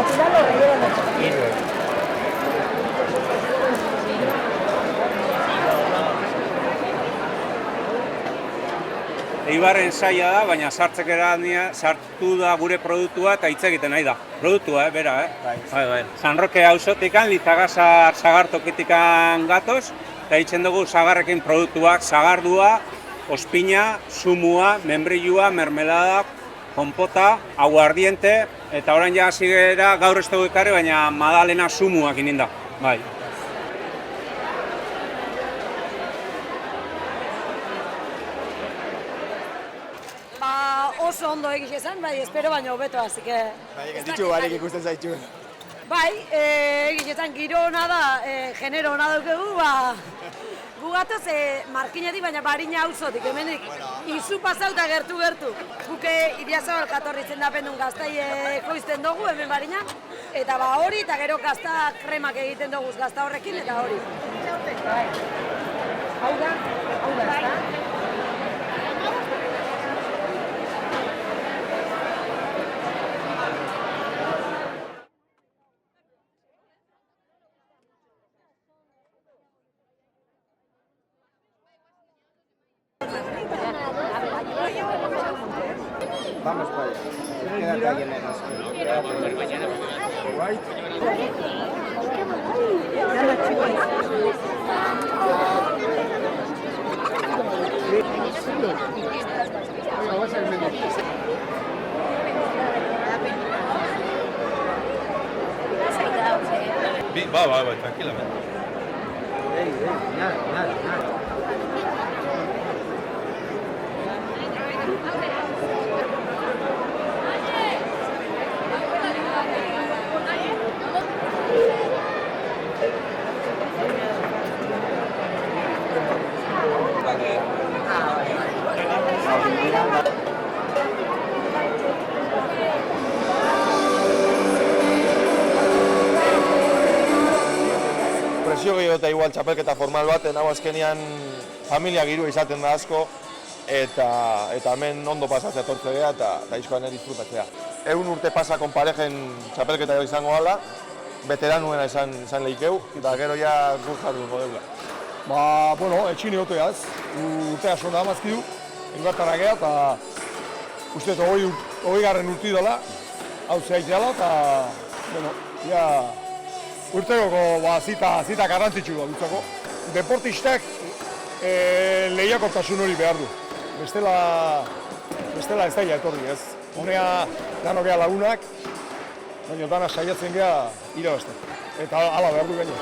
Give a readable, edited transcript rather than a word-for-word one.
natural o relleno. Eibarren saia da, baina sartu da gure produktua eta hitz egiten nahi da. Produktua, bera, Bai. San Roque auzotikan, Lizagazar sagartokitikan gatoz, eta hitzen dugu sagarrekin produktuak, sagardua, ospina, zumua, membrilua, mermelada, konpota, aguardiente, eta orain ja hasi gara gaur ez dugu ekarri, baina madalena zumuak ininda. Bai. Oso ondo egiz esan, bai, espero baino hobeto, así que... Bai, ditu barik ikusten zaitu. Bai, egiz esan, giro hona da, genero hona daukegu, ba... Gu gatoz, Markinetik, baina Barina auzotik, hemenik, izu pasau eta gertu. Guke Iriazabal katorri zendapendun gaztai ekoizten dugu, hemen Barina, eta ba hori, eta gero gazta kremak egiten dugu gazta horrekin, eta hori. Hau da, ezta? Vamos para allá. Quédate ahí en el White. Va, tranquilamente. Nada. Presio gehiago eta igual txapelketa formal baten, hau azkenean familia girua izaten da asko, eta hemen ondo pasatzea tortze geha eta izkoan disfrutatzea. 100 urte pasakon parejen txapelketa izango gala, veteranuena izan lehikeu, eta gero ja guk jardungo deula. Ba, bueno, etxine otoaz, urtea sonda amazkidu, engartara geha, eta uste 20 urti dela, hau zehaitzela, eta, bueno, ja, urtegoko zita garrantzitsu da dutzako. Deportistak lehiakortasun hori behar du. Bestela ez daia etorri ez. Honea dano geha lagunak, baina dana saiatzen geha irabazten. Eta hala behar du gaine.